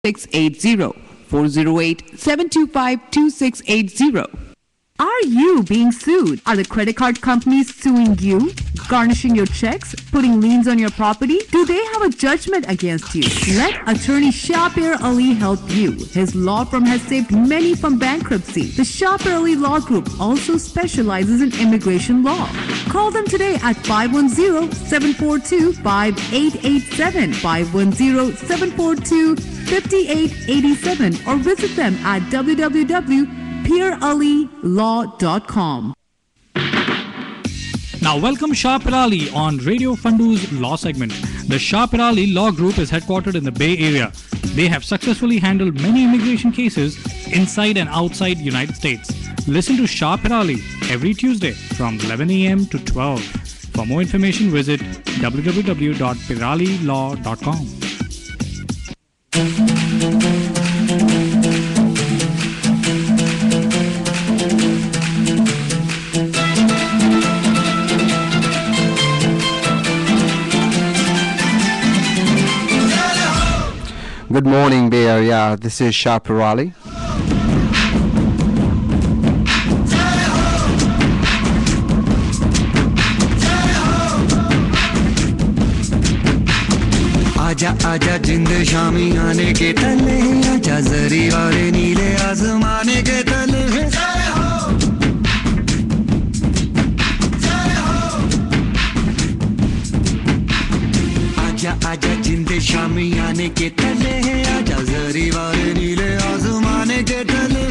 2680. 408-725-2680. Are you being sued? Are the credit card companies suing you? Garnishing your checks? Putting liens on your property? Do they have a judgment against you? Let attorney Shah Peerally help you. His law firm has saved many from bankruptcy. The Shah Peerally Law Group also specializes in immigration law. Call them today at 510-742-5887, 510-742-5887, or visit them at www.peerallylaw.com. Now welcome Shah Peerally on Radio Fundu's Law segment. The Shah Peerally Law Group is headquartered in the Bay Area. They have successfully handled many immigration cases inside and outside United States. Listen to Shah Peerally every Tuesday from 11 a.m. to 12. For more information, visit www.peerallylaw.com. Good morning, Bay Area. This is Shah Peerally. आजा आजा जिंद शामी आने के तले आजा जरी वाले नीले आसमाने के तले आजा आजा जिंद शामी आने के तले आजा जरी वाले नीले आसमाने के तले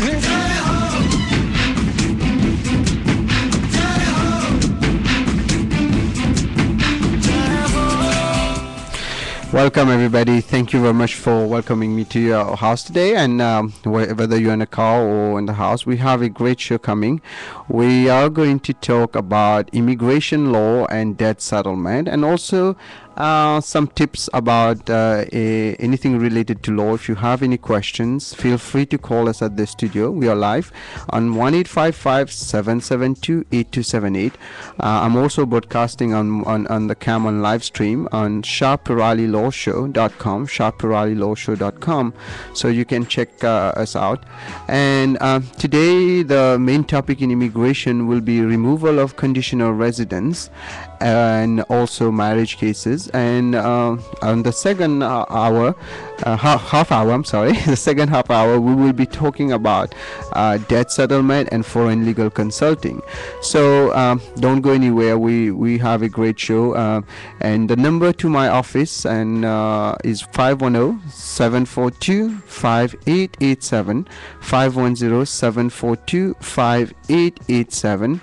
Welcome everybody. Thank you very much for welcoming me to your house today, and whether you're in a car or in the house, we have a great show coming. We are going to talk about immigration law and debt settlement, and also some tips about anything related to law. If you have any questions, feel free to call us at the studio. We are live on 1-855-772-8278. I'm also broadcasting on the cam on live stream on ShahPeerallyLawShow.com, ShahPeerallyLawShow.com, so you can check us out. And today the main topic in immigration will be removal of conditional residence and also marriage cases. And on the second hour, the second half hour, we will be talking about debt settlement and foreign legal consulting. So don't go anywhere. We have a great show, and the number to my office and is 510-742-5887, 510-742-5887.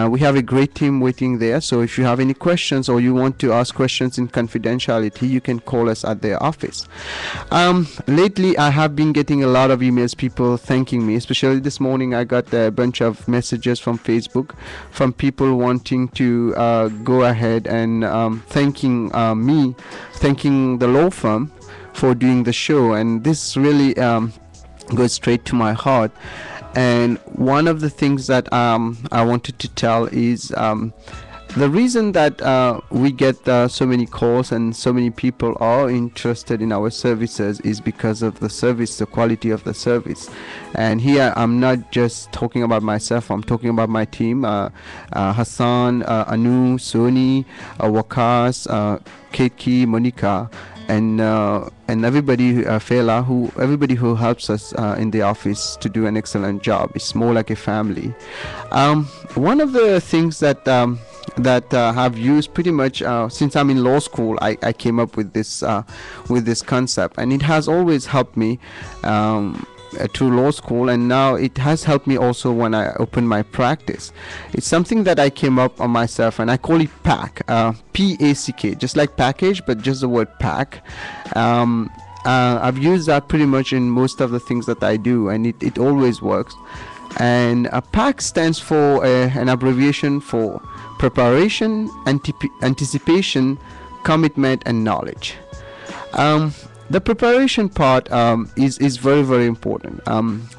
We have a great team waiting there, so if you have any questions or you want to ask questions in confidentiality, you can call us at their office. Lately I have been getting a lot of emails, people thanking me. Especially this morning I got a bunch of messages from Facebook from people wanting to go ahead and thanking me, thanking the law firm for doing the show, and this really goes straight to my heart. And one of the things that I wanted to tell is the reason that we get so many calls and so many people are interested in our services is because of the service, the quality of the service. And here I'm not just talking about myself, I'm talking about my team, Hassan, Anu, Soni, Wakas, Keiki, Monica, and everybody, Fela, everybody who helps us in the office to do an excellent job. It's more like a family. One of the things that have used pretty much since I'm in law school, I came up with this concept, and it has always helped me through law school, and now it has helped me also when I open my practice. It's something that I came up on myself, and I call it PAC, P-A-C-K, just like package, but just the word PAC. I've used that pretty much in most of the things that I do, and it always works. And PAC stands for an abbreviation for preparation, anticipation, commitment, and knowledge. The preparation part is very, very important.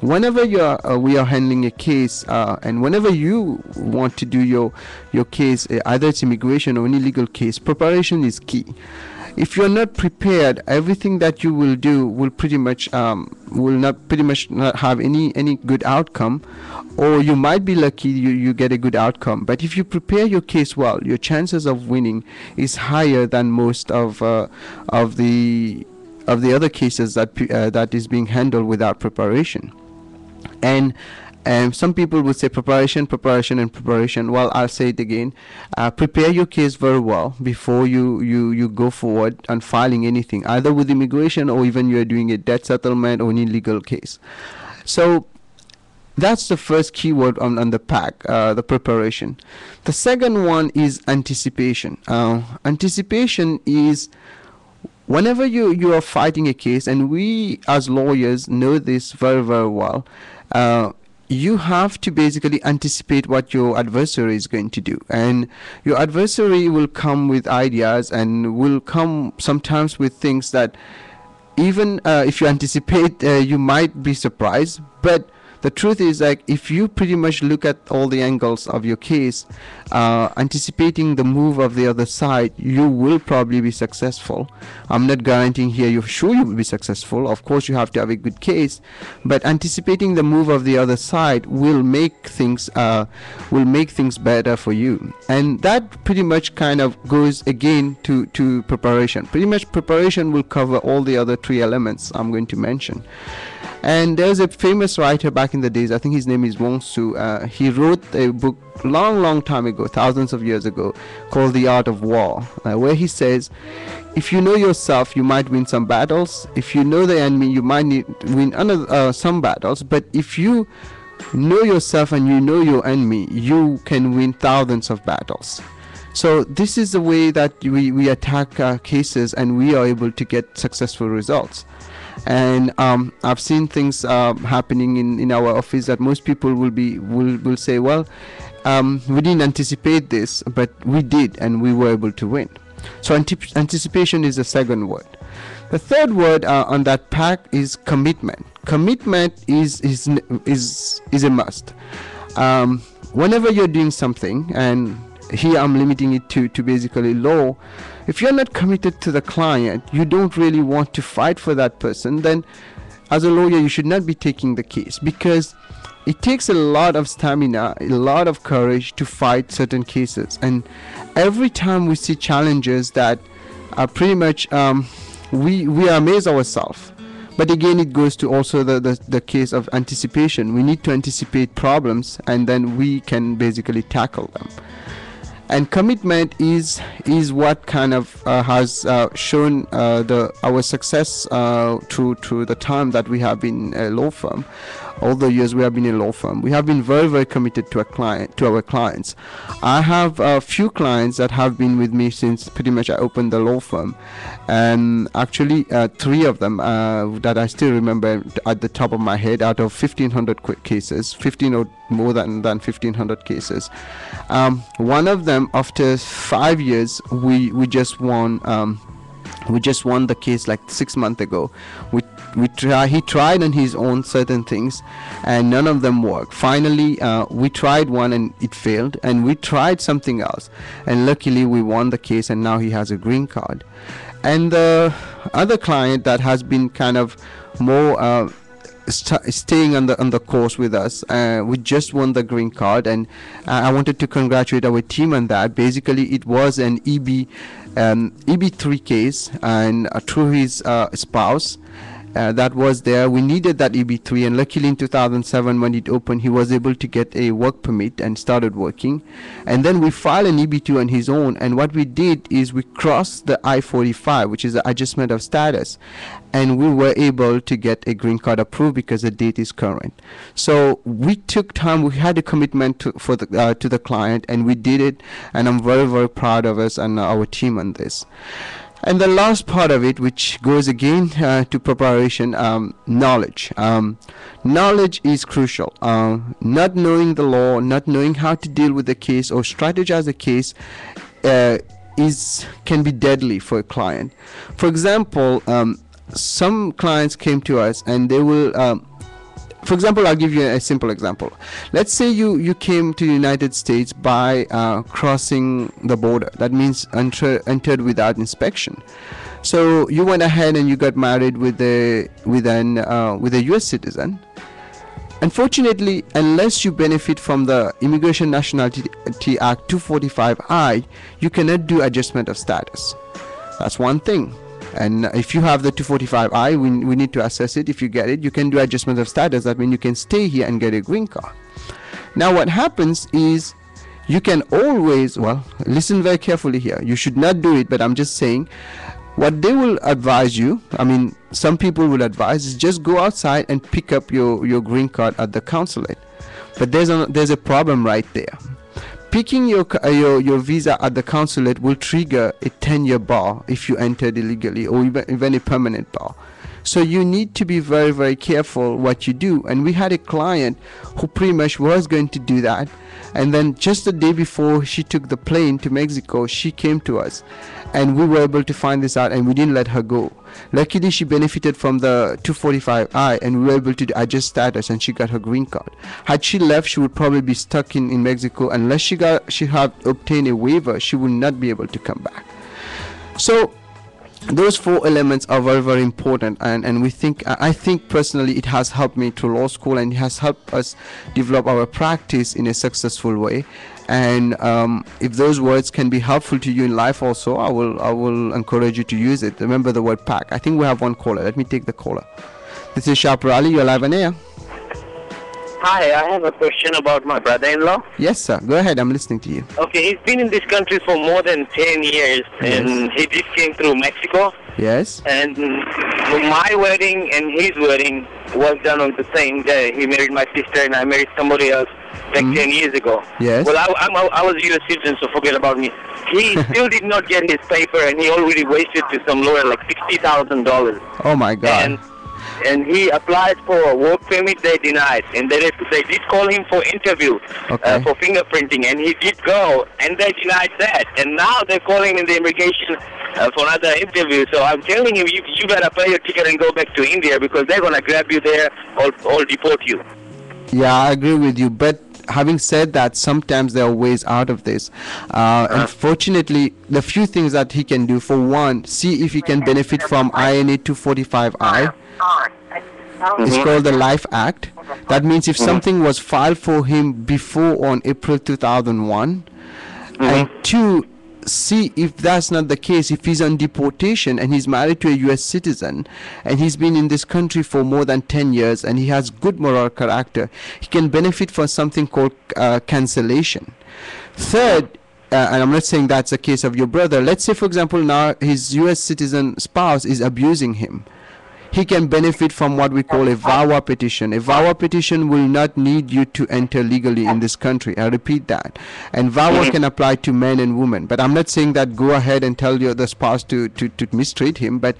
Whenever we are handling a case, and whenever you want to do your case, either it's immigration or any legal case, preparation is key. if you're not prepared, everything that you will do will pretty much not have any good outcome, or you might be lucky you get a good outcome. But if you prepare your case well, your chances of winning is higher than most of the other cases that is being handled without preparation. And some people would say preparation. Well, I'll say it again. Prepare your case very well before you go forward on filing anything, either with immigration or even you're doing a debt settlement or any legal case. So that's the first keyword on the pack, the preparation. The second one is anticipation. Anticipation is whenever you are fighting a case, and we as lawyers know this very, very well, you have to basically anticipate what your adversary is going to do. And your adversary will come with ideas and will come sometimes with things that even if you anticipate, you might be surprised. But the truth is, like, if you pretty much look at all the angles of your case, anticipating the move of the other side, you will probably be successful. I'm not guaranteeing here you're sure you will be successful. Of course, you have to have a good case, but anticipating the move of the other side will make things better for you. And that pretty much kind of goes again to preparation. Pretty much preparation will cover all the other three elements I'm going to mention. And there's a famous writer back in the days, I think his name is Wong Su. He wrote a book long time ago, thousands of years ago, called The Art of War, where he says, if you know yourself, you might win some battles. If you know the enemy, you might win some battles. But if you know yourself and you know your enemy, you can win thousands of battles. So this is the way that we attack cases, and we are able to get successful results. And I've seen things happening in our office that most people will say, well, we didn't anticipate this, but we did, and we were able to win. So anticipation is the second word. The third word on that pack is commitment. Commitment is a must. Whenever you're doing something, and here I'm limiting it to basically law, if you're not committed to the client, you don't really want to fight for that person, then as a lawyer you should not be taking the case, because it takes a lot of stamina, a lot of courage to fight certain cases. And every time we see challenges that are pretty much we amaze ourselves. But again, it goes to also the case of anticipation. We need to anticipate problems, and then we can basically tackle them. And commitment is what kind of has shown our success through the time that we have been a law firm. All the years we have been a law firm, we have been very, very committed to our clients. I have a few clients that have been with me since pretty much I opened the law firm, and actually 3 of them that I still remember at the top of my head, out of 1,500 cases, 15 or more than 1,500 cases. One of them, after 5 years, we just won. We just won the case like 6 months ago. He tried on his own certain things, and none of them worked. Finally, we tried one and it failed, and we tried something else, and luckily we won the case, and now he has a green card. And the other client that has been kind of more staying on the course with us, we just won the green card, and I wanted to congratulate our team on that. Basically, it was an EB3 case, and through his spouse that was there, we needed that EB3, and luckily in 2007 when it opened, he was able to get a work permit and started working. And then we filed an EB2 on his own, and what we did is we crossed the I-45, which is the adjustment of status, and we were able to get a green card approved because the date is current. So we took time, we had a commitment to the client, and we did it, and I'm very, very proud of us and our team on this. And the last part of it, which goes again to preparation, knowledge. Knowledge is crucial. Not knowing the law, not knowing how to deal with the case or strategize a case can be deadly for a client. For example, some clients came to us and they will for example, I'll give you a simple example. Let's say you came to the United States by crossing the border. That means entered without inspection. So you went ahead and you got married with a U.S. citizen. Unfortunately, unless you benefit from the Immigration Nationality Act 245I, you cannot do adjustment of status. That's one thing. And if you have the 245I, we need to assess it. If you get it, you can do adjustment of status. That means you can stay here and get a green card. Now what happens is you can always, well, listen very carefully here. You should not do it, but I'm just saying what they will advise you, I mean, some people will advise is just go outside and pick up your green card at the consulate. But there's a problem right there. Picking your visa at the consulate will trigger a 10-year bar if you entered illegally, or even a permanent bar. So you need to be very, very careful what you do. And we had a client who pretty much was going to do that, and then just the day before she took the plane to Mexico, she came to us, and we were able to find this out, and we didn't let her go. Luckily, she benefited from the 245I, and we were able to adjust status, and she got her green card. Had she left, she would probably be stuck in Mexico. Unless she had obtained a waiver, she would not be able to come back. So those four elements are very, very important, and I think personally it has helped me through law school, and it has helped us develop our practice in a successful way. And if those words can be helpful to you in life also, I will encourage you to use it. Remember the word pack. I think we have one caller. Let me take the caller. This is Shah, Peerally. You're live on air. Hi, I have a question about my brother-in-law. Yes, sir. Go ahead. I'm listening to you. Okay, he's been in this country for more than 10 years, and he just came through Mexico. Yes. And my wedding and his wedding was done on the same day. He married my sister, and I married somebody else like 10 years ago. Yes. Well, I was a U.S. citizen, so forget about me. He still did not get his paper, and he already wasted to some lawyer like $60,000. Oh, my God. And he applied for a work permit, they denied. And they did call him for interview, for fingerprinting, and he did go, and they denied that. And now they're calling in the immigration for another interview. So I'm telling him, you better pay your ticket and go back to India, because they're going to grab you there or deport you. Yeah, I agree with you. But having said that, sometimes there are ways out of this. Unfortunately, the few things that he can do, for one, see if he can benefit from INA 245I. It's called the Life Act. That means if something was filed for him before on April 2001, and two, see if that's not the case, if he's on deportation and he's married to a U.S. citizen and he's been in this country for more than 10 years and he has good moral character, he can benefit from something called cancellation. Third, and I'm not saying that's the case of your brother, let's say for example now his U.S. citizen spouse is abusing him. He can benefit from what we call a VAWA petition. A VAWA petition will not need you to enter legally in this country. I repeat that. And VAWA can apply to men and women. But I'm not saying that go ahead and tell the spouse to mistreat him. But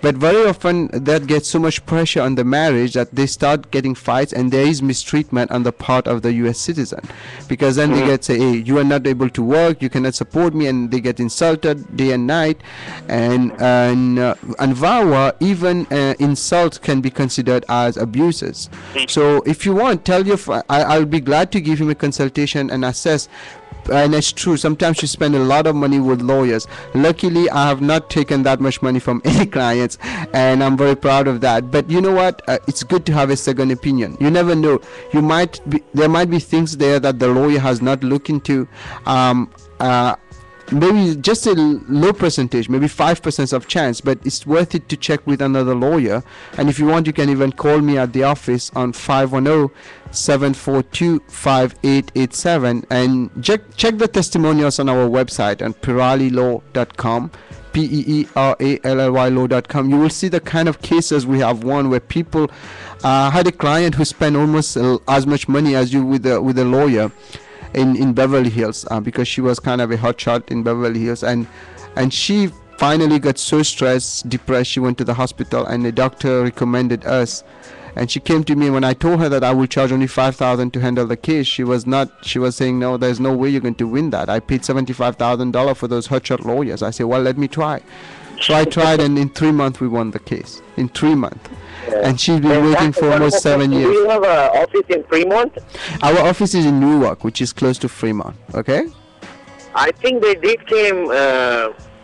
very often that gets so much pressure on the marriage that they start getting fights, and there is mistreatment on the part of the U.S. citizen, because then they get say, hey, you are not able to work, you cannot support me, and they get insulted day and night. And VAWA, even insult can be considered as abuses. So if you want, tell your I'll be glad to give him a consultation and assess. And it's true, sometimes you spend a lot of money with lawyers. Luckily, I have not taken that much money from any clients, and I'm very proud of that. But you know what, it's good to have a second opinion. You never know, there might be things there that the lawyer has not looked into. Maybe just a low percentage, maybe 5% of chance, but it's worth it to check with another lawyer. And if you want, you can even call me at the office on 510-742-5887 and check the testimonials on our website on peerallylaw.com, peerally.law.com. You will see the kind of cases we have won, where people had a client who spent almost as much money as you with a lawyer in Beverly Hills, because she was kind of a hot shot in Beverly Hills, and she finally got so stressed, depressed, she went to the hospital, and the doctor recommended us. And she came to me, and when I told her that I will charge only $5,000 to handle the case, she was saying, no, there's no way you're going to win that. I paid $75,000 for those hotshot lawyers. I said, well, let me try. So I tried, and in 3 months we won the case. In 3 months. And she's been waiting for almost 7 years. Do you have an office in Fremont? Our office is in Newark, which is close to Fremont. Okay? I think they did came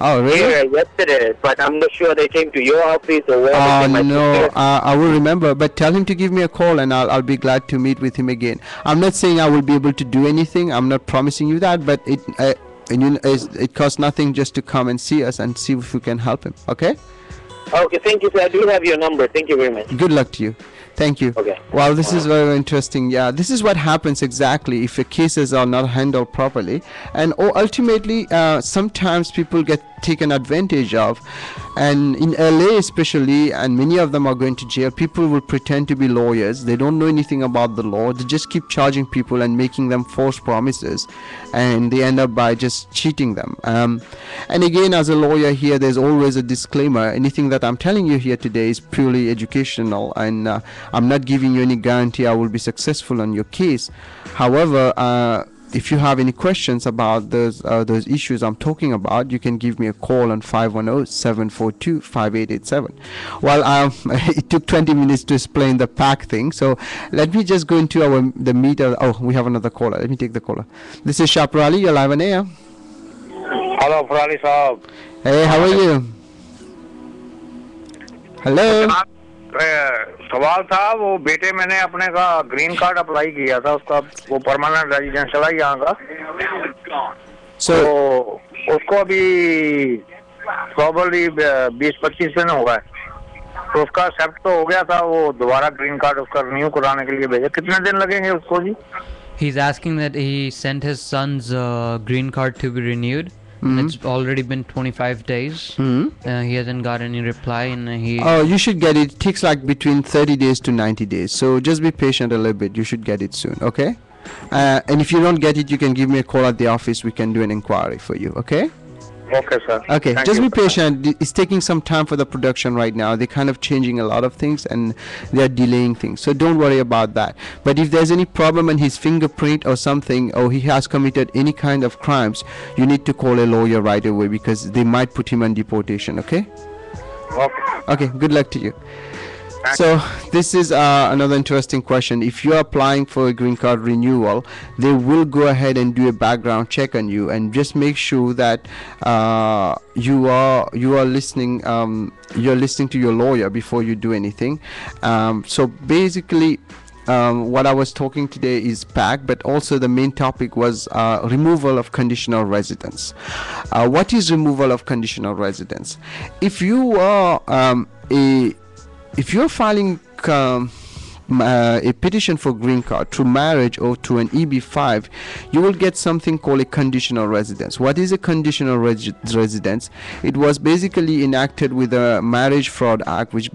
Oh, really? here yesterday, but I'm not sure they came to your office or where. Oh, no, I will remember, but tell him to give me a call and I'll be glad to meet with him again. I'm not saying I will be able to do anything. I'm not promising you that, but it costs nothing just to come and see us and see if we can help him. Okay? Okay, thank you, sir. I do have your number. Thank you very much. Good luck to you. Thank you. Okay. Wow, this is very interesting. Yeah, this is what happens exactly if your cases are not handled properly, and ultimately, sometimes people get taken advantage of, and in LA especially, and many of them are going to jail. People will pretend to be lawyers. They don't know anything about the law. They just keep charging people and making them false promises, and they end up by just cheating them. And again, as a lawyer here, there's always a disclaimer. Anything that I'm telling you here today is purely educational, and I'm not giving you any guarantee I will be successful on your case. However, if you have any questions about those issues I'm talking about, you can give me a call on 510-742-5887. Well, it took 20 minutes to explain the pack thing, so let me just go into the meter. Oh, we have another caller. Let me take the caller. This is Shah Peerally. You're live on air. Hello, Peerally sahab. Hey, how are you? Hello. सवाल था वो बेटे मैंने अपने का green card apply किया था उसका वो परमानेंट रेजिडेंशियल है यहाँ का So, तो उसको अभी प्रॉबली 20-25 दिन हो गए तो उसका एक्सेप्ट तो हो गया था वो दोबारा ग्रीन कार्ड उसका रिन्यू कराने के लिए भेजा कितने दिन लगेंगे उसको जी He's asking that he sent his son's green card to be renewed. It's already been 25 days. He hasn't got any reply, and Oh, you should get it. It takes like between 30 days to 90 days. So just be patient a little bit. You should get it soon, okay? And if you don't get it, you can give me a call at the office. We can do an inquiry for you, okay? Okay, sir. Okay, Thank just you. be patient. It's taking some time for the production right now. They're kind of changing a lot of things and they're delaying things. So don't worry about that. But if there's any problem in his fingerprint or something, or he has committed any kind of crimes, you need to call a lawyer right away because they might put him on deportation, okay? Okay. Okay, good luck to you. So this is another interesting question. If you're applying for a green card renewal, they will go ahead and do a background check on you and just make sure that you are listening you're listening to your lawyer before you do anything. So basically what I was talking today is PAC, but also the main topic was removal of conditional residence. What is removal of conditional residence? If you are if you're filing a petition for green card through marriage or through an EB-5, you will get something called a conditional residence. What is a conditional residence? It was basically enacted with the Marriage Fraud Act, which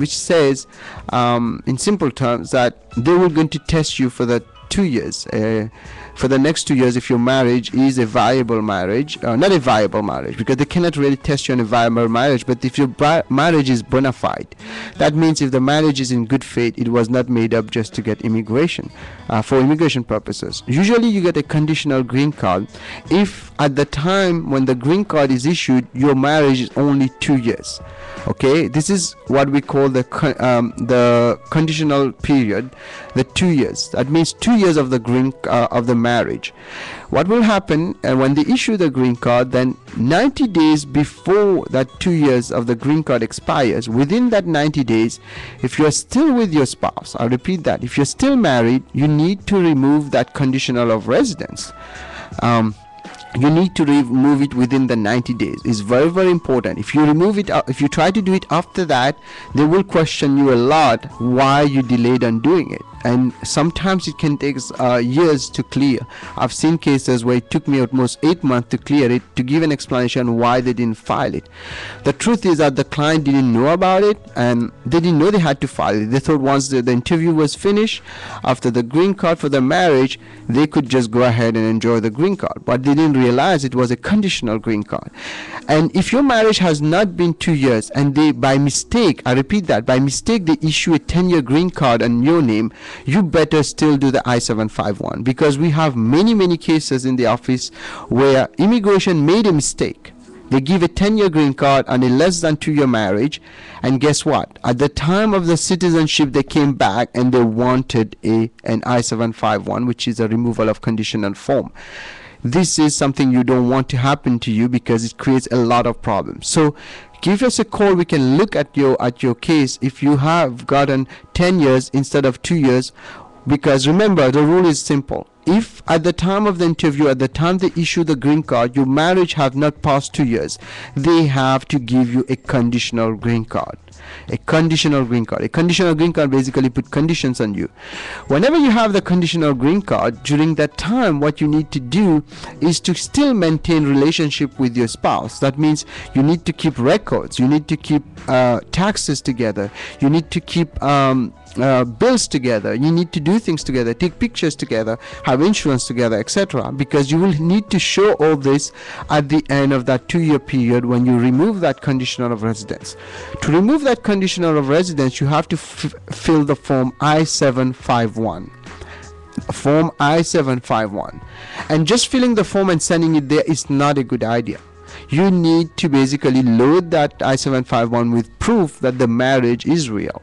says, in simple terms, that they were going to test you for the 2 years. For the next 2 years, if your marriage is a viable marriage, not a viable marriage, because they cannot really test you on a viable marriage, but if your marriage is bona fide, that means if the marriage is in good faith, it was not made up just to get immigration, for immigration purposes. Usually you get a conditional green card if at the time when the green card is issued, your marriage is only 2 years. Okay, this is what we call the conditional period, the 2 years. That means 2 years of the of the marriage. What will happen when they issue the green card? Then 90 days before that 2 years of the green card expires, within that 90 days, if you are still with your spouse, I repeat that, if you're still married, you need to remove that conditional of residence. You need to remove it within the 90 days. It's very, very important. If you remove it, if you try to do it after that, they will question you a lot why you delayed on doing it. And sometimes it can take years to clear. I've seen cases where it took me almost 8 months to clear it, to give an explanation why they didn't file it. The truth is that the client didn't know about it, and they didn't know they had to file it. They thought once the interview was finished, after the green card for the marriage, they could just go ahead and enjoy the green card. But they didn't realize it was a conditional green card. And if your marriage has not been 2 years, and they, by mistake, I repeat that, by mistake they issue a 10-year green card on your name, you better still do the I-751, because we have many cases in the office where immigration made a mistake. They give a 10-year green card on a less than 2-year marriage, and guess what? At the time of the citizenship, they came back and they wanted an I-751, which is a removal of conditional form. this is something you don't want to happen to you, because it creates a lot of problems. So give us a call. We can look at your case if you have gotten 10 years instead of 2 years, because remember, the rule is simple. If at the time of the interview, at the time they issue the green card, your marriage have not passed 2 years, they have to give you a conditional green card. A conditional green card. A conditional green card basically put conditions on you. Whenever you have the conditional green card, during that time, what you need to do is to still maintain relationship with your spouse. That means you need to keep records. You need to keep taxes together. You need to keep bills together. You need to do things together, take pictures together, have insurance together, etc., because you will need to show all this at the end of that 2-year period when you remove that conditional of residence. To remove that conditional of residence, you have to fill the form I-751. Form I-751, and just filling the form and sending it there is not a good idea. You need to basically load that I-751 with proof that the marriage is real.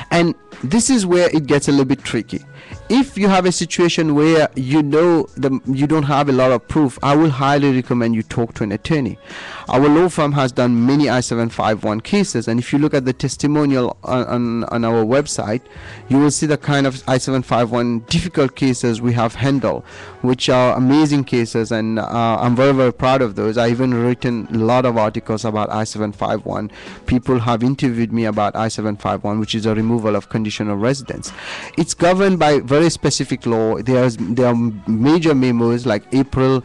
And this is where it gets a little bit tricky. If you have a situation where you don't have a lot of proof, I will highly recommend you talk to an attorney. Our law firm has done many I-751 cases, and if you look at the testimonial on our website, you will see the kind of I-751 difficult cases we have handled, which are amazing cases, and I'm very, very proud of those. I even written a lot of articles about I-751. People have interviewed me about I-751, which is a removal of conditional residence. It's governed by very specific law. There are major memos like April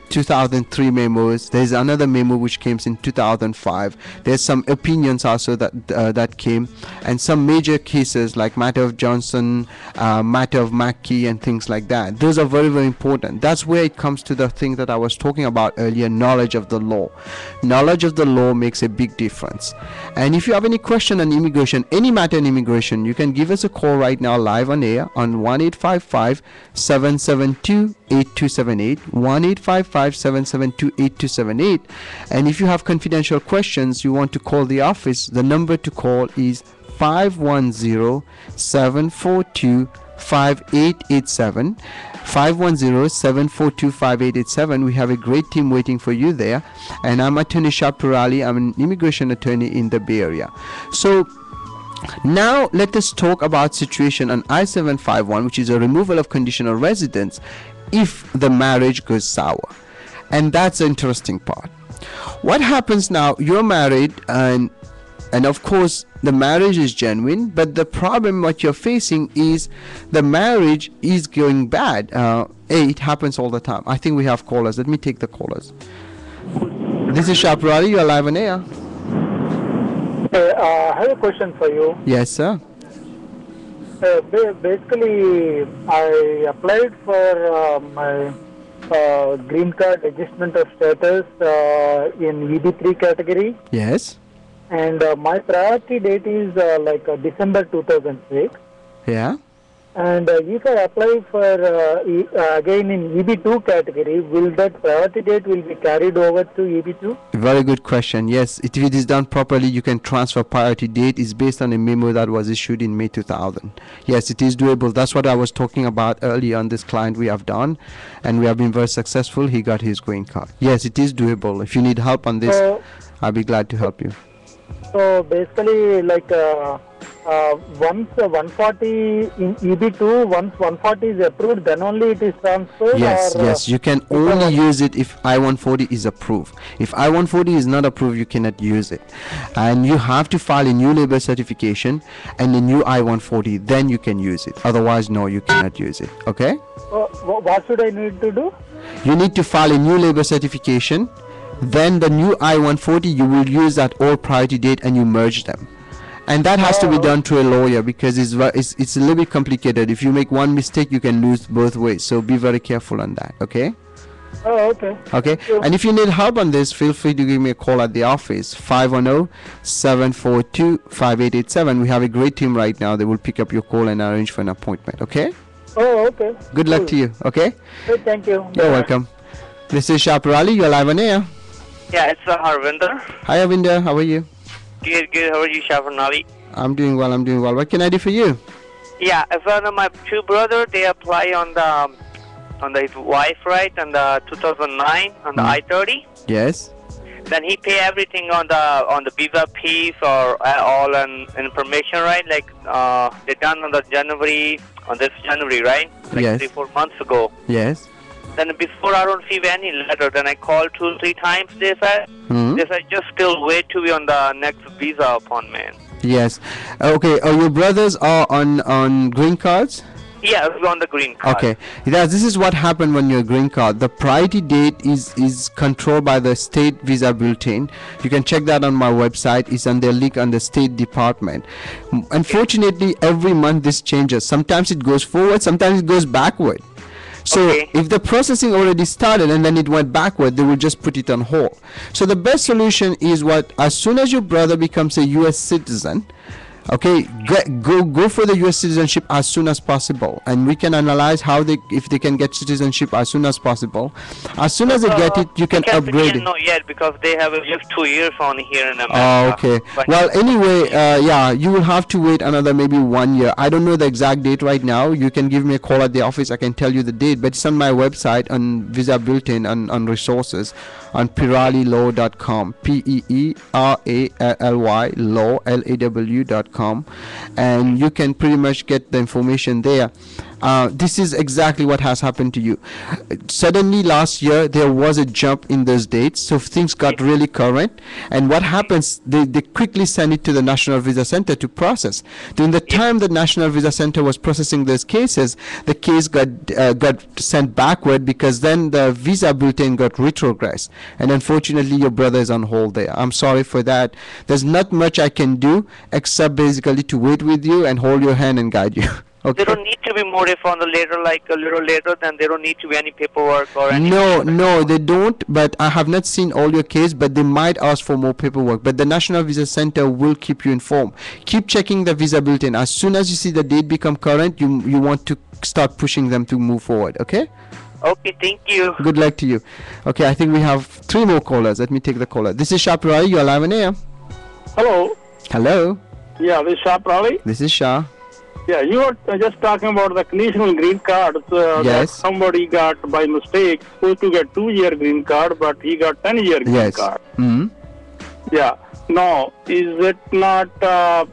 2003 memos. There's another memo which came in 2005. There's some opinions also that came, and some major cases like matter of Johnson, matter of Mackey, and things like that. Those are very, very important. That's where it comes to the thing that I was talking about earlier, knowledge of the law. Knowledge of the law makes a big difference. And if you have any question on immigration, any matter in immigration, you can give us a call right now live on air on 1-855-772-8278, 1-855-772-8278. And if you have confidential questions, you want to call the office, the number to call is 510-742-5887, 510-742-5887. We have a great team waiting for you there, and I'm attorney Shah Peerally. I'm an immigration attorney in the Bay Area. So now let us talk about situation on I-751, which is a removal of conditional residence if the marriage goes sour. And that's the interesting part. What happens now? You're married, and of course the marriage is genuine, but the problem what you're facing is the marriage is going bad. It happens all the time. I think we have callers. Let me take the callers. This is Shah Peerally. You're live on air. I have a question for you. Yes, sir. Basically, I applied for my green card adjustment of status in EB3 category. Yes. And my priority date is December 2006. Yeah. And if I apply for again in EB2 category, will that priority date will be carried over to EB2? Very good question. Yes, if it is done properly, you can transfer priority date. Is based on a memo that was issued in May 2000. Yes, it is doable. That's what I was talking about earlier on this client we have done, and we have been very successful. He got his green card. Yes, it is doable. If you need help on this, I'll be glad to help you. So basically, once 140 in EB2, once 140 is approved, then only it is transferred? Yes, you can only use it if I-140 is approved. If I-140 is not approved, you cannot use it. And you have to file a new labor certification and a new I-140, then you can use it. Otherwise, no, you cannot use it. Okay? What should I need to do? You need to file a new labor certification. Then the new I-140, you will use that old priority date and you merge them. And that has to be done to a lawyer because it's a little bit complicated. If you make one mistake, you can lose both ways. So be very careful on that, okay? Oh, okay. Okay. And if you need help on this, feel free to give me a call at the office, 510-742-5887. We have a great team right now. They will pick up your call and arrange for an appointment, okay? Oh, okay. Good luck to you, okay? Thank you. You're welcome. This is Shah Peerally. You're live on air. Yeah, it's Harvinder. Hi, Harvinder. How are you? Good. How are you, Shah Peerally? I'm doing well. What can I do for you? Yeah, I found my two brothers, they apply on the his wife, right, on the 2009 on the I-30. Yes. Then he pay everything on the visa piece or all and information, right? Like they done on this January, right? Like Yes. 3-4 months ago. Yes. Then before I don't receive any letter. Then I called 2-3 times. They said just still wait to be on the next visa appointment. Yes. Okay. Your brothers are on green cards? Yeah, it's on the green card. Okay. Yeah, this is what happened when you're green card. The priority date is controlled by the state visa bulletin. You can check that on my website. It's on the link on the State Department. Unfortunately, every month this changes. Sometimes it goes forward, sometimes it goes backward. So if the processing already started and then it went backward, they will just put it on hold. So the best solution is as soon as your brother becomes a U.S. citizen, okay, go for the U.S. citizenship as soon as possible, and we can analyze if they can get citizenship as soon as possible. As soon as they get it, you can upgrade it. Not yet, because they have just 2 years on here in America. Oh, okay. Well, anyway, yeah, you will have to wait another maybe 1 year. I don't know the exact date right now. You can give me a call at the office. I can tell you the date, but it's on my website on Visa Bulletin on resources on peerallylaw.com, Peerally law law.com, and you can pretty much get the information there. This is exactly what has happened to you. Suddenly last year there was a jump in those dates, so things got really current, and what happens, they quickly send it to the National Visa Center to process. During the time the National Visa Center was processing those cases, the case got sent backward, because then the visa bulletin got retrogressed, and unfortunately your brother is on hold there. I'm sorry for that. There's not much I can do except basically to wait with you and hold your hand and guide you. Okay. They don't need to be more if on the later, like a little later, then they don't need to be any paperwork or anything. No, they don't, but I have not seen all your case, but they might ask for more paperwork. But the National Visa Center will keep you informed. Keep checking the visa bulletin. As soon as you see the date become current, you want to start pushing them to move forward, okay? Okay, thank you. Good luck to you. Okay, I think we have 3 more callers. Let me take the caller. This is Shah. You're live on air. Hello. Hello. Yeah, this is Shah. This is Shah. Yeah, you were just talking about the conditional green cards that somebody got by mistake, supposed to get 2-year green card, but he got 10-year green card. Yeah. Now, is it not a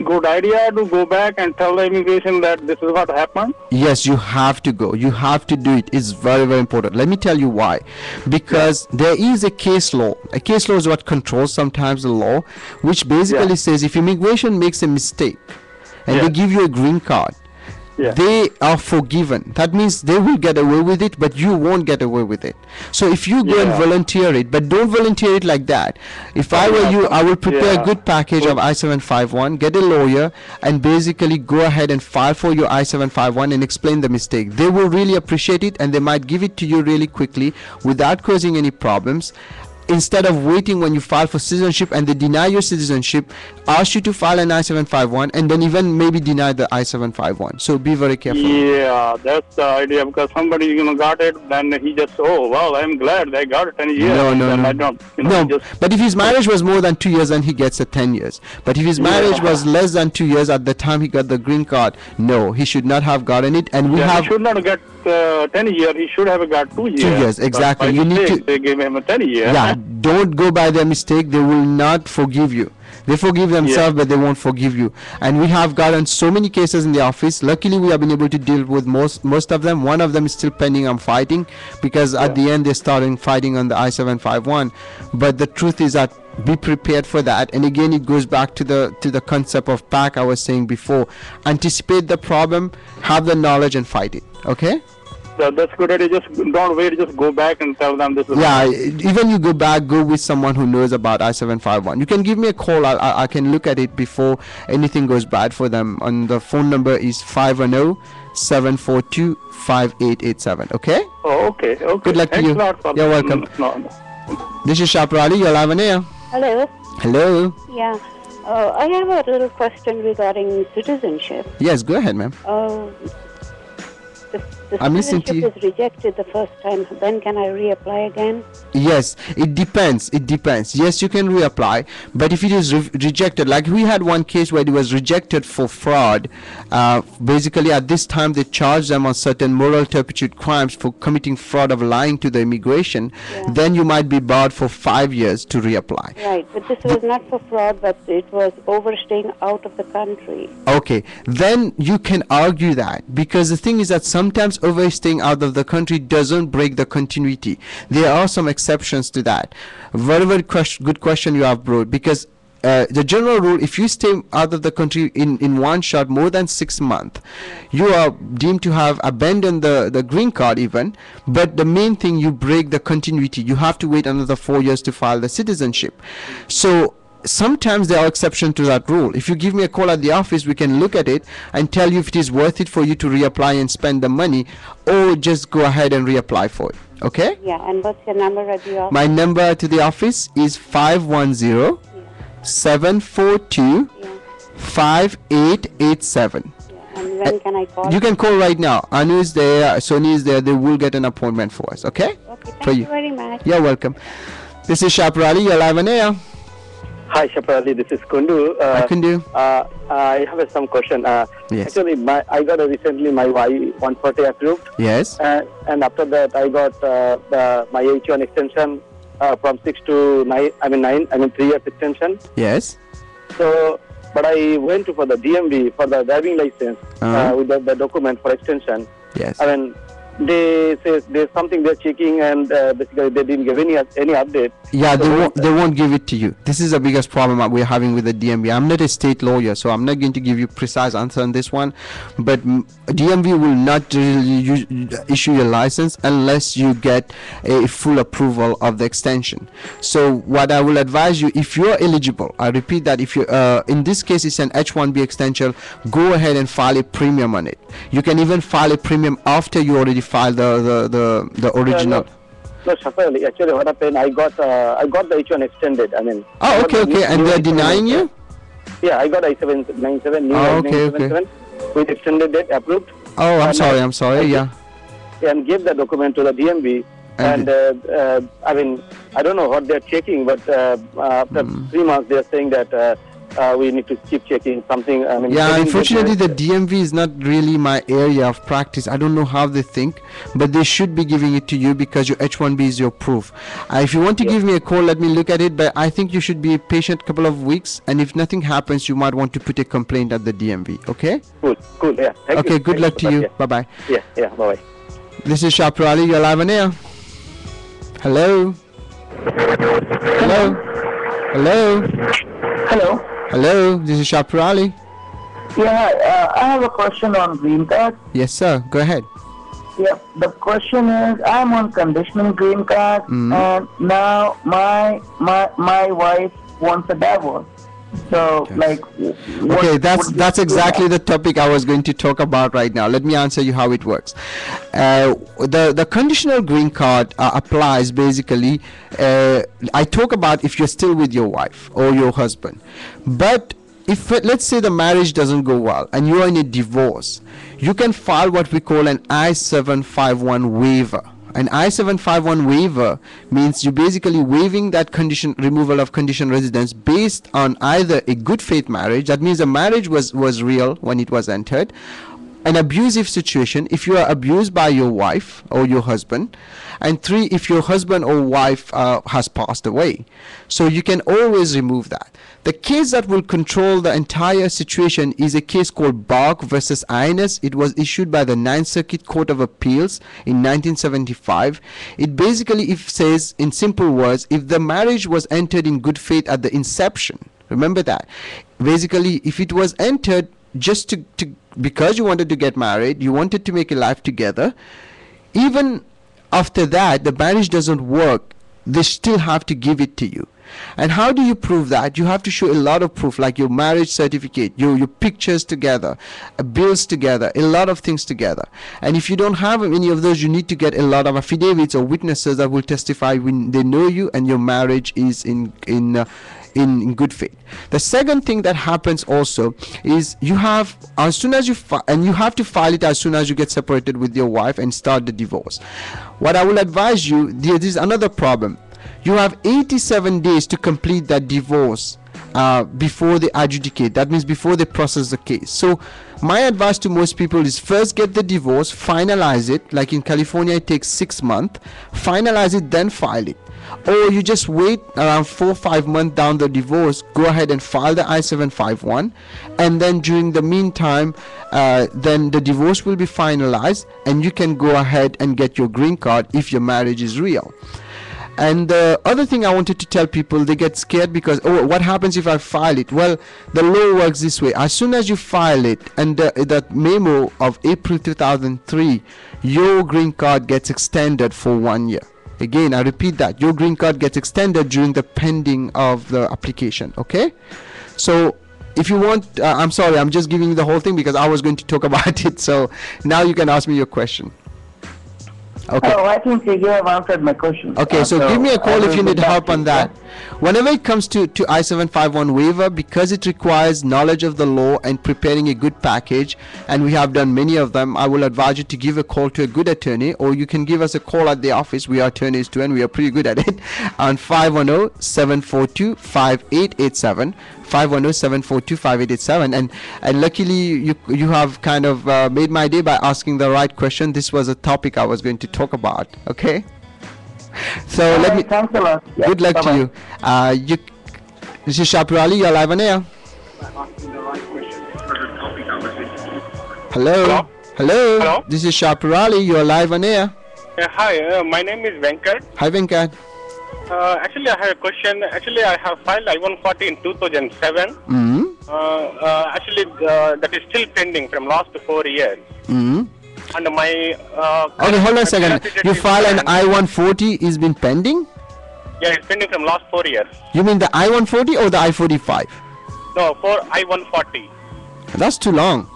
good idea to go back and tell the immigration that this is what happened? Yes, you have to go. You have to do it. It's very, very important. Let me tell you why. Because there is a case law. A case law is what controls sometimes the law, which basically says if immigration makes a mistake, and they give you a green card, they are forgiven. That means they will get away with it, but you won't get away with it. So if you go and volunteer it, but don't volunteer it like that. If I were you, I would prepare a good package of I-751, get a lawyer, and basically go ahead and file for your I-751 and explain the mistake. They will really appreciate it, and they might give it to you really quickly without causing any problems. Instead of waiting when you file for citizenship and they deny your citizenship, ask you to file an I-751 and then even maybe deny the I-751. So be very careful. Yeah, that's the idea, because somebody got it, then he just, oh well, I'm glad they got it 10 years. No, but if his marriage was more than 2 years, then he gets a 10 years. But if his marriage was less than 2 years at the time he got the green card, no, he should not have gotten it. And he should not get 10 years, he should have got 2 years. 2 years, exactly. You need to. They gave him a 10 years. Yeah, don't go by their mistake. They will not forgive you. They forgive themselves, but they won't forgive you. And we have gotten so many cases in the office. Luckily, we have been able to deal with most of them. One of them is still pending. I'm fighting, because at the end they're starting fighting on the I-751. But the truth is that be prepared for that. And again, it goes back to the concept of PAC I was saying before. Anticipate the problem, have the knowledge, and fight it. Okay. That's good idea. Just don't wait. Just go back and tell them this is. Yeah, even you go back, go with someone who knows about I-751. You can give me a call. I can look at it before anything goes bad for them. And the phone number is 510-742-5887. Okay? Oh, okay. Good luck to you. You're welcome. This is Shah. You're live on air. Hello. Hello. Yeah. I have a little question regarding citizenship. Yes, go ahead, ma'am. the citizenship is rejected the first time, then can I reapply again? Yes, it depends. Yes, you can reapply, but if it is rejected, like we had one case where it was rejected for fraud, basically at this time they charged them on certain moral turpitude crimes for committing fraud of lying to the immigration, then you might be barred for 5 years to reapply. Right, but this was not for fraud, but it was overstaying out of the country. Okay, then you can argue that, because the thing is that sometimes overstaying out of the country doesn't break the continuity. There are some exceptions to that. Very good question you have brought, because the general rule, if you stay out of the country in one shot more than 6 months, you are deemed to have abandoned the green card even, but the main thing, you break the continuity. You have to wait another 4 years to file the citizenship. So sometimes there are exceptions to that rule. If you give me a call at the office, we can look at it and tell you if it is worth it for you to reapply and spend the money, or just go ahead and reapply for it. Okay? Yeah, and what's your number at the office? My number to the office is 510 742 5887. And when can I call? You can call right now. Anu is there, Sony is there. They will get an appointment for us. Okay? Okay, thank you very much. You're welcome. This is Shah, you're live on air. Hi, Peerally. This is Kundu. Hi, Kundu. I have some question. Yes. Actually, I got recently my Y-140 approved. Yes. And after that, I got my H1 extension from 6 to 9. 3 years extension. Yes. So, but I went for the DMV for the driving license with the document for extension. Yes. They say there's something they're checking, and basically they didn't give any update. Yeah, they won't give it to you. This is the biggest problem that we're having with the DMV. I'm not a state lawyer, so I'm not going to give you precise answer on this one. But DMV will not really issue your license unless you get a full approval of the extension. So what I will advise you, if you're eligible, I repeat that, if you in this case it's an H1B extension, go ahead and file a premium on it. You can even file a premium after you already filed the original. No, Peerally. Actually, what happened? I got the H1 extended. Oh, okay. And they're denying you? Yeah, I got I-797 new I-751 with extended date approved. Oh, I'm sorry. Yeah. And give the document to the DMV. And I don't know what they're checking, but after 3 months, they're saying that we need to keep checking something. Unfortunately, the DMV is not really my area of practice. I don't know how they think, but they should be giving it to you because your H1B is your proof. If you want to give me a call, let me look at it, but I think you should be patient a couple of weeks, and if nothing happens, you might want to put a complaint at the DMV. Okay? Cool. Yeah. Thank you. Good luck to you. Bye-bye. Yeah. Bye-bye. This is Shah, you're live on air. Hello. Hello, this is Shah. Yeah, I have a question on green card. Yes, sir. Go ahead. Yeah, the question is, I'm on conditional green card, and now my wife wants a divorce. So, that's exactly the topic I was going to talk about right now. Let me answer you how it works. The conditional green card applies basically. I talk about if you're still with your wife or your husband, but if let's say the marriage doesn't go well and you're in a divorce, you can file what we call an I-751 waiver. An I-751 waiver means you basically waiving that removal of conditional residence based on either a good faith marriage, that means the marriage was real when it was entered, an abusive situation, if you are abused by your wife or your husband, and 3, if your husband or wife has passed away. So you can always remove that. The case that will control the entire situation is a case called Bark versus INS. It was issued by the 9th Circuit Court of Appeals in 1975. It basically says, in simple words, if the marriage was entered in good faith at the inception, remember that. Basically, if it was entered just to because you wanted to get married, you wanted to make a life together, even after that the marriage doesn't work, they still have to give it to you. And how do you prove that? You have to show a lot of proof, like your marriage certificate, your pictures together, bills together, a lot of things together. And if you don't have any of those, you need to get a lot of affidavits or witnesses that will testify when they know you and your marriage is in in good faith. The second thing that happens also is you have, as soon as you and you have to file it as soon as you get separated with your wife and start the divorce. What I will advise you, there is another problem. You have 87 days to complete that divorce before they adjudicate. That means before they process the case. So my advice to most people is first get the divorce, finalize it. Like in California it takes 6 months. Finalize it, then file it. Or you just wait around 4 or 5 months down the divorce, go ahead and file the I-751, and then during the meantime then the divorce will be finalized and you can go ahead and get your green card if your marriage is real. And the other thing I wanted to tell people, they get scared because, oh, what happens if I file it? Well, the law works this way. As soon as you file it, and that memo of April 2003, your green card gets extended for 1 year. Again, I repeat that, your green card gets extended during the pending of the application. Okay, so if you want, I'm sorry, I'm just giving you the whole thing because I was going to talk about it. So now you can ask me your question. Okay. Oh, I think you have answered my question. Okay, so give me a call if you need help on that. Whenever it comes to I-751 waiver, because it requires knowledge of the law and preparing a good package, and we have done many of them, I will advise you to give a call to a good attorney, or you can give us a call at the office. We are attorneys too, and we are pretty good at it, on 510-742-5887. 510-742-5887, and luckily you have kind of made my day by asking the right question. This was a topic I was going to talk about. Okay, so let me, thanks a lot. Yeah, good luck to you. This is Shah, Peerally, you're live on air. Hello. Hello. This is Shah, Peerally, you're live on air. Hi, my name is Venkat. Hi Venkat. Actually, I have a question. Actually, I have filed I-140 in 2007. Actually, that is still pending from last 4 years. And my... okay, hold on a second. You file an I-140 is been pending? Yeah, it's pending from last 4 years. You mean the I-140 or the I-45? No, for I-140. That's too long.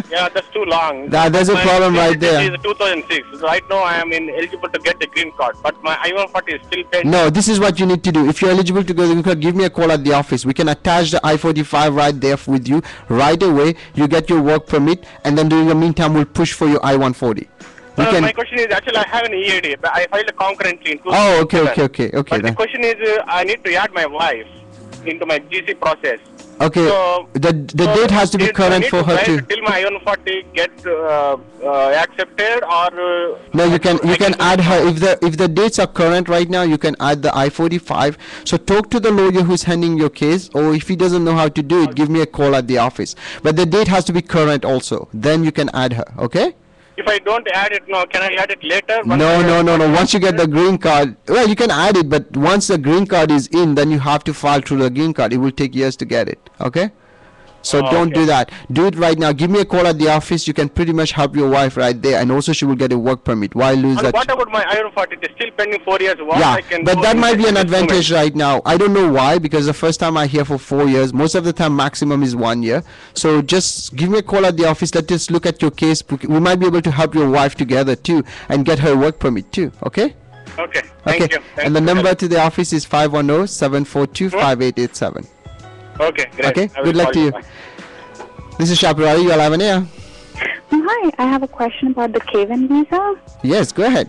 Yeah, that's too long. There's a problem right there. This is 2006. Right now, I am eligible to get the green card, but my I-140 is still pending. No, this is what you need to do. If you're eligible to get the green card, give me a call at the office. We can attach the I-45 right there with you right away. You get your work permit, and then during the meantime, we'll push for your I-140. My question is, actually, I have an EAD, but I filed concurrently in 2007. Oh, okay. But the question is, I need to add my wife into my GC process. Okay, so, the date has to be current for her too. Till my I-140 get accepted, or no, you can add her if the dates are current right now. You can add the I-45. So talk to the lawyer who's handling your case, or if he doesn't know how to do it, give me a call at the office. But the date has to be current also. Then you can add her. Okay. If I don't add it now, can I add it later? No. Once you get the green card, well, you can add it, but once the green card is in, then you have to file through the green card. It will take years to get it. Okay? So don't do that. Do it right now. Give me a call at the office. You can pretty much help your wife right there, and also she will get a work permit. Why lose that? What about my I-140? It is still pending 4 years. But that might be an advantage right now. I don't know why, because the first time I hear for 4 years, most of the time maximum is 1 year. So just give me a call at the office. Let us look at your case. We might be able to help your wife together too, and get her work permit too. Okay? Okay. Thank you. And the number to the office is 510-742-5887. Okay, great. Okay, good luck to you. This is Shah, Peerally, you're live on air. Hi, I have a question about the K-1 visa. Yes, go ahead.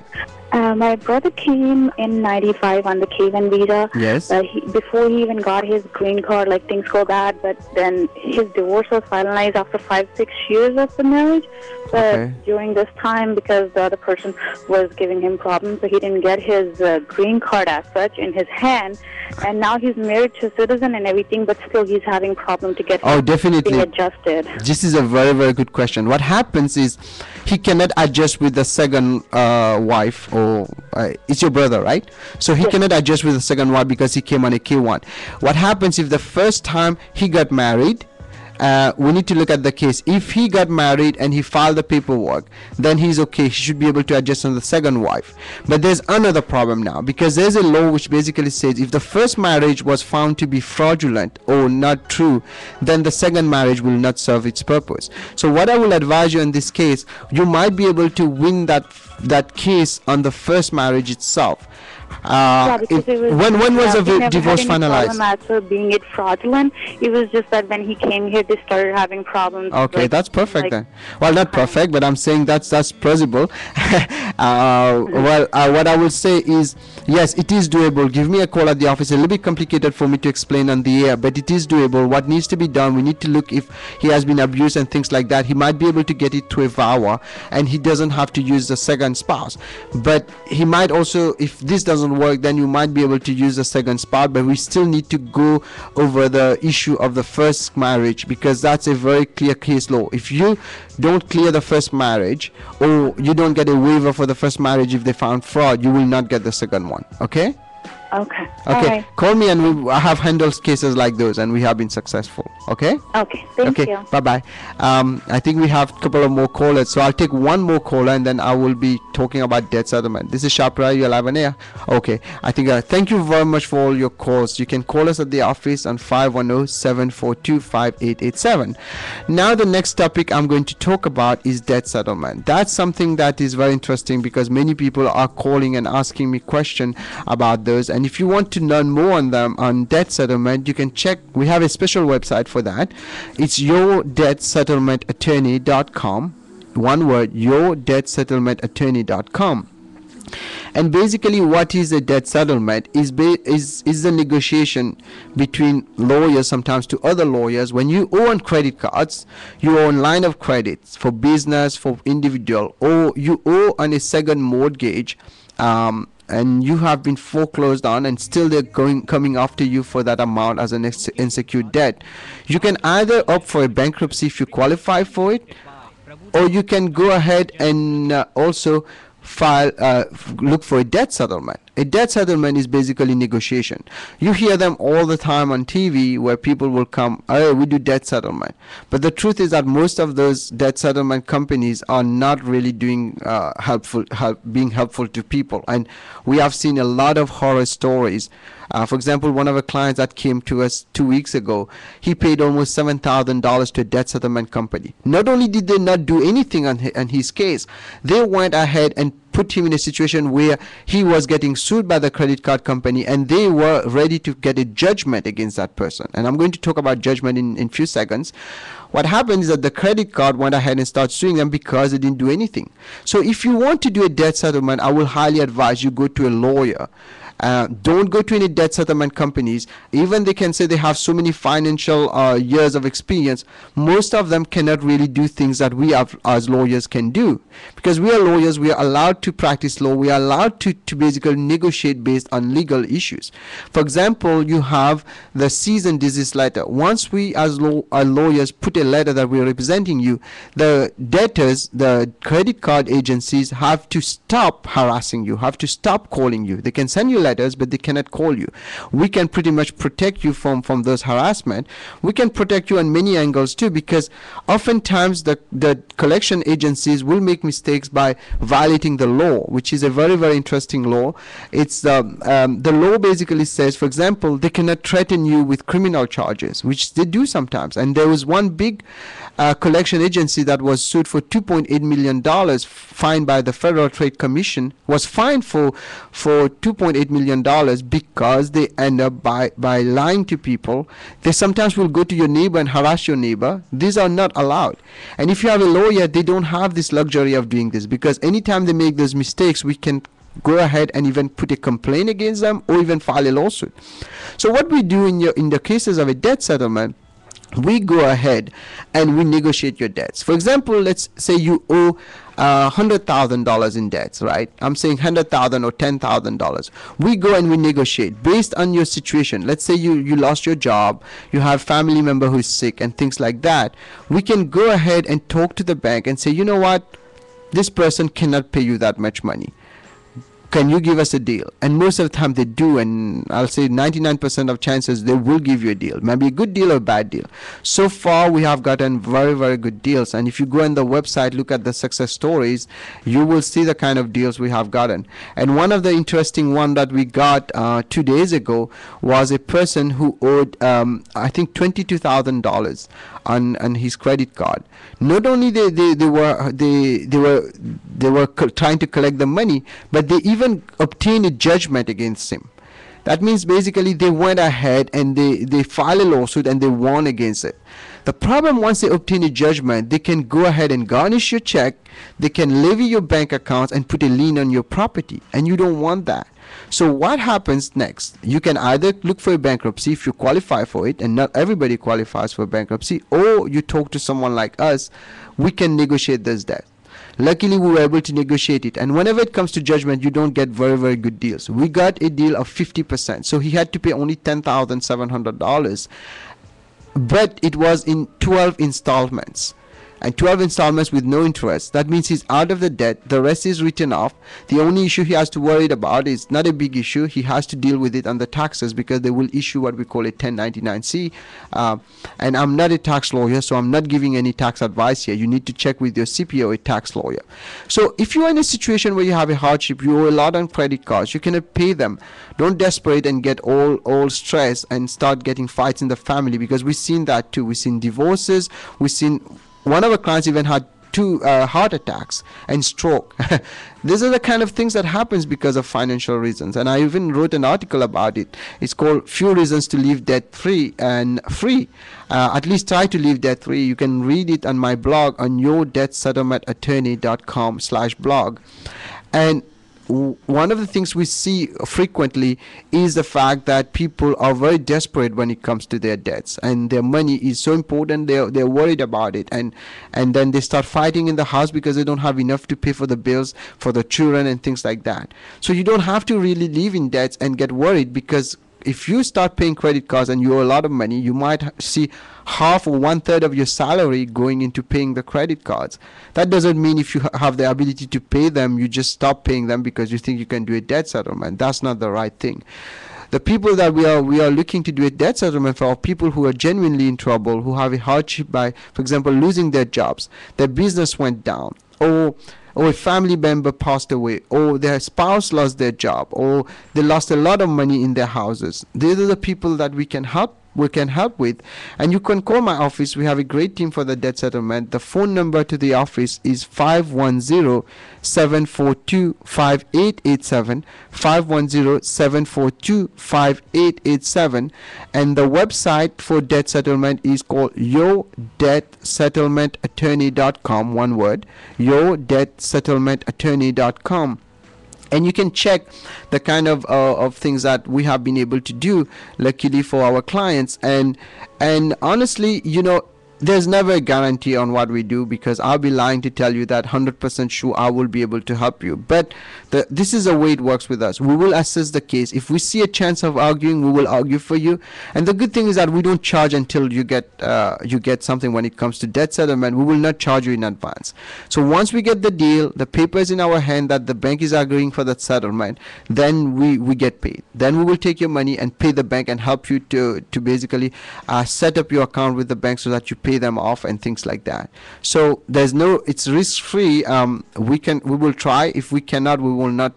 My brother came in 95 on the K-1 visa. Yes. Before he even got his green card, like things go bad, but then his divorce was finalized after 5-6 years of the marriage. But during this time, because the other person was giving him problems, so he didn't get his green card as such in his hand. And now he's married to a citizen and everything, but still he's having problem to get definitely adjusted. This is a very, very good question. What happens is he cannot adjust with the second wife, or it's your brother, right? So he cannot adjust with the second wife because he came on a K1. What happens if the first time he got married, we need to look at the case. If he got married and he filed the paperwork, then he's okay. He should be able to adjust on the second wife. But there's another problem now, because there's a law which basically says if the first marriage was found to be fraudulent or not true, then the second marriage will not serve its purpose. So what I will advise you in this case, you might be able to win that that case on the first marriage itself. Because when was the divorce finalized? After being it fraudulent, it was just that when he came here, they started having problems. Okay, that's perfect then. Well, not perfect, but I'm saying that's plausible. What I will say is, yes, it is doable. Give me a call at the office. A little bit complicated for me to explain on the air, but it is doable. What needs to be done, we need to look if he has been abused and things like that. He might be able to get it through a VAWA, and he doesn't have to use the second spouse. But he might also, if this doesn't work, then you might be able to use the second spouse, but we still need to go over the issue of the first marriage, because that's a very clear case law. If you don't clear the first marriage, or you don't get a waiver for the first marriage if they found fraud, you will not get the second one. Okay. Okay. Okay. Call me, and I have handled cases like those, and we have been successful. Okay. Okay. Thank you. Bye bye. I think we have a couple of more callers, so I'll take one more caller, and then I will be talking about debt settlement. This is Shah. You're live on air. Okay. I think thank you very much for all your calls. You can call us at the office on 510-742-5887. Now the next topic I'm going to talk about is debt settlement. That's something that is very interesting, because many people are calling and asking me questions about those. And if you want to learn more on them, on debt settlement, you can check. We have a special website for that. It's yourdebtsettlementattorney.com. One word, yourdebtsettlementattorney.com. And basically, what is a debt settlement is the negotiation between lawyers, sometimes to other lawyers. When you owe on credit cards, you owe on line of credits for business, for individual, or you owe on a second mortgage, and you have been foreclosed on, and still they're coming after you for that amount as an unsecured debt. You can either opt for a bankruptcy if you qualify for it, or you can go ahead and also look for a debt settlement. A debt settlement is basically negotiation. You hear them all the time on TV, where people will come, oh, we do debt settlement. But the truth is that most of those debt settlement companies are not really doing being helpful to people. And we have seen a lot of horror stories. For example, one of our clients that came to us 2 weeks ago, he paid almost $7,000 to a debt settlement company. Not only did they not do anything on his case, they went ahead and put him in a situation where he was getting sued by the credit card company, and they were ready to get a judgment against that person. And I'm going to talk about judgment in few seconds. What happened is that the credit card went ahead and started suing them because they didn't do anything. So if you want to do a debt settlement, I will highly advise you go to a lawyer. Don't go to any debt settlement companies. Even they can say they have so many financial years of experience. Most of them cannot really do things that we as lawyers can do, because we are lawyers. We are allowed to practice law. We are allowed to basically negotiate based on legal issues. For example, you have the cease and desist letter. Once we as lawyers put a letter that we are representing you, the debtors, the credit card agencies, have to stop harassing you, have to stop calling you. They can send you letters, but they cannot call you. We can pretty much protect you from those harassment. We can protect you on many angles too, because oftentimes the collection agencies will make mistakes by violating the law, which is a very, very interesting law. It's the law basically says, for example, they cannot threaten you with criminal charges, which they do sometimes. And there was one big collection agency that was sued for $2.8 million, fined by the Federal Trade Commission, was fined for $2.8 million because they end up by lying to people. They sometimes will go to your neighbor and harass your neighbor. These are not allowed. And if you have a lawyer, they don't have this luxury of doing this, because anytime they make those mistakes, we can go ahead and even put a complaint against them, or even file a lawsuit. So what we do in the cases of a debt settlement, we go ahead and we negotiate your debts. For example, let's say you owe $100,000 in debts, right? I'm saying $100,000 or $10,000. We go and we negotiate based on your situation. Let's say you lost your job, you have a family member who's sick and things like that. We can go ahead and talk to the bank and say, you know what, this person cannot pay you that much money. can you give us a deal? And most of the time they do, and I'll say 99% of chances they will give you a deal, maybe a good deal or a bad deal. So far we have gotten very, very good deals, and if you go on the website, look at the success stories, you will see the kind of deals we have gotten. And one of the interesting one that we got 2 days ago was a person who owed I think $22,000 on his credit card. Not only they were trying to collect the money, but they even obtained a judgment against him. That means basically they went ahead and they filed a lawsuit and they won against it. The problem, once they obtain a judgment, they can go ahead and garnish your check, they can levy your bank accounts and put a lien on your property, and you don't want that. So what happens next? You can either look for a bankruptcy if you qualify for it, and not everybody qualifies for bankruptcy, or you talk to someone like us. We can negotiate this debt. Luckily we were able to negotiate it, and whenever it comes to judgment, you don't get very, very good deals. We got a deal of 50%, so he had to pay only $10,700, but it was in 12 installments. And 12 installments with no interest. That means he's out of the debt. The rest is written off. The only issue he has to worry about is not a big issue. He has to deal with it on the taxes, because they will issue what we call a 1099-C. And I'm not a tax lawyer, so I'm not giving any tax advice here. You need to check with your CPA or a tax lawyer. So if you're in a situation where you have a hardship, you owe a lot on credit cards, you cannot pay them. Don't desperate and get all stressed and start getting fights in the family, because we've seen that too. We've seen divorces. We've seen one of our clients even had 2 heart attacks and stroke. These are the kind of things that happens because of financial reasons, and I even wrote an article about it. It's called Few Reasons to Live Debt Free and Free. At least try to live debt free. You can read it on my blog on yourdebtsettlementattorney.com/blog. And one of the things we see frequently is the fact that people are very desperate when it comes to their debts, and their money is so important, they're worried about it, and then they start fighting in the house because they don't have enough to pay for the bills for the children and things like that. So you don't have to really live in debts and get worried, because if you start paying credit cards and you owe a lot of money, you might see half or 1/3 of your salary going into paying the credit cards. That doesn't mean if you have the ability to pay them, you just stop paying them because you think you can do a debt settlement. That's not the right thing. The people that we are looking to do a debt settlement for are people who are genuinely in trouble, who have a hardship by, for example, losing their jobs, their business went down, or a family member passed away, or their spouse lost their job, or they lost a lot of money in their houses. These are the people that we can help with, and you can call my office. We have a great team for the debt settlement. The phone number to the office is 510-742-5887, 510-742-5887, and the website for debt settlement is called yourdebtsettlementattorney.com, one word, yourdebtsettlementattorney.com. And you can check the kind of things that we have been able to do, luckily for our clients. And honestly, there's never a guarantee on what we do, because I'll be lying to tell you that 100% sure I will be able to help you. But this is the way it works with us. We will assess the case. If we see a chance of arguing, we will argue for you. And the good thing is that we don't charge until you get something. When it comes to debt settlement, we will not charge you in advance. So once we get the deal, the papers in our hand that the bank is agreeing for that settlement, then we get paid. Then we will take your money and pay the bank and help you to basically set up your account with the bank so that you pay them off and things like that. So it's risk free. We will try. If we cannot, we will not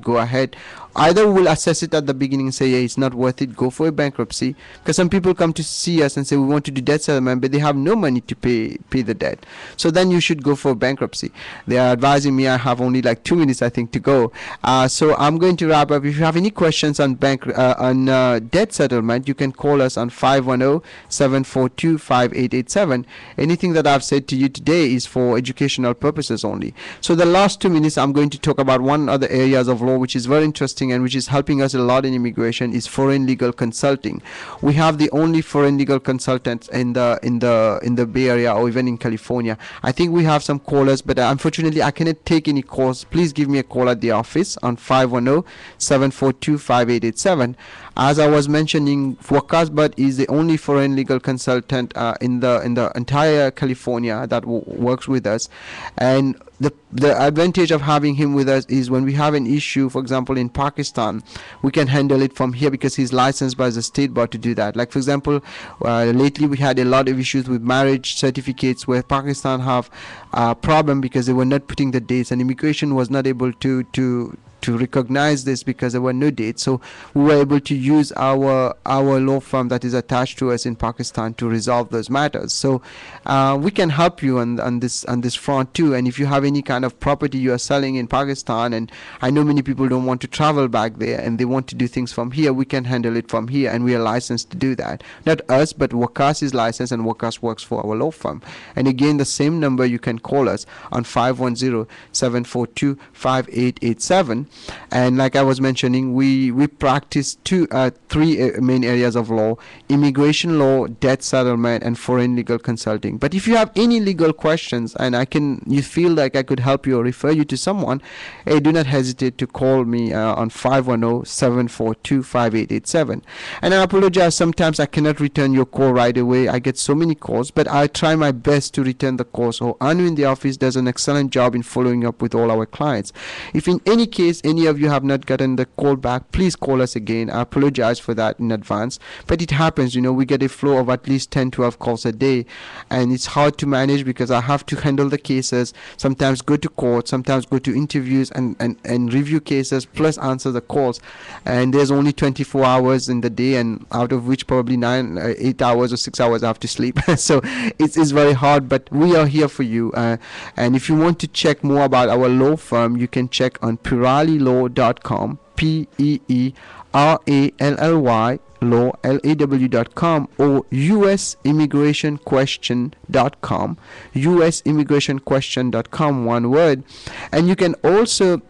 go ahead. Either we will assess it at the beginning and say, yeah, it's not worth it, go for a bankruptcy, because some people come to see us and say we want to do debt settlement, but they have no money to pay the debt. So then you should go for bankruptcy. They are advising me. I have only like 2 minutes I think to go, so I'm going to wrap up. If you have any questions on debt settlement, you can call us on 510-742-5887. Anything that I've said to you today is for educational purposes only. So the last 2 minutes I'm going to talk about one other areas of law which is very interesting and which is helping us a lot in immigration is foreign legal consulting. We have the only foreign legal consultants in the Bay Area or even in California. I think we have some callers, but unfortunately I cannot take any calls. Please give me a call at the office on 510-742-5887. As I was mentioning, Waqas Bud is the only foreign legal consultant in the entire California that works with us, and the advantage of having him with us is when we have an issue, for example, in Pakistan, we can handle it from here because he's licensed by the state bar to do that. Like, for example, lately we had a lot of issues with marriage certificates where Pakistan have a problem because they were not putting the dates, and immigration was not able to recognize this because there were no dates. So we were able to use our law firm that is attached to us in Pakistan to resolve those matters. So we can help you on this front too. And if you have any kind of property you are selling in Pakistan, and I know many people don't want to travel back there and they want to do things from here, we can handle it from here, and we are licensed to do that. Not us, but Wakas is licensed, and Wakas works for our law firm. And again, the same number, you can call us on 510-742-5887. And like I was mentioning, we practice three main areas of law: immigration law, debt settlement, and foreign legal consulting. But if you have any legal questions and you feel like I could help you or refer you to someone, do not hesitate to call me on 510-742-5887. And I apologize, sometimes I cannot return your call right away. I get so many calls, but I try my best to return the calls. So Anu in the office does an excellent job in following up with all our clients. If in any case any of you have not gotten the call back, please call us again. I apologize for that in advance, but it happens. We get a flow of at least 10-12 calls a day, and it's hard to manage because I have to handle the cases, sometimes go to court, sometimes go to interviews and review cases, plus answer the calls. And there's only 24 hours in the day, and out of which probably 8 hours or 6 hours I have to sleep. So it's very hard, but we are here for you. And if you want to check more about our law firm, you can check on peerallylaw.com, PEERALLY law law.com, or usimmigrationquestion.com, usimmigrationquestion.com, one word. And you can also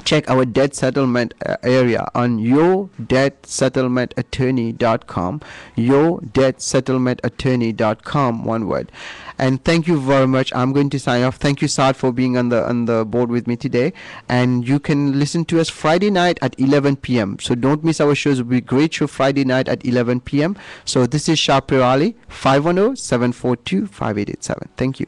check our debt settlement area on yourdebtsettlementattorney.com, yourdebtsettlementattorney.com, one word. And thank you very much. I'm going to sign off. Thank you, Saad, for being on the board with me today. And you can listen to us Friday night at 11 p.m. So don't miss our shows. It will be a great show Friday night at 11 p.m. So this is Shah Peerally, 510-742-5887. Thank you.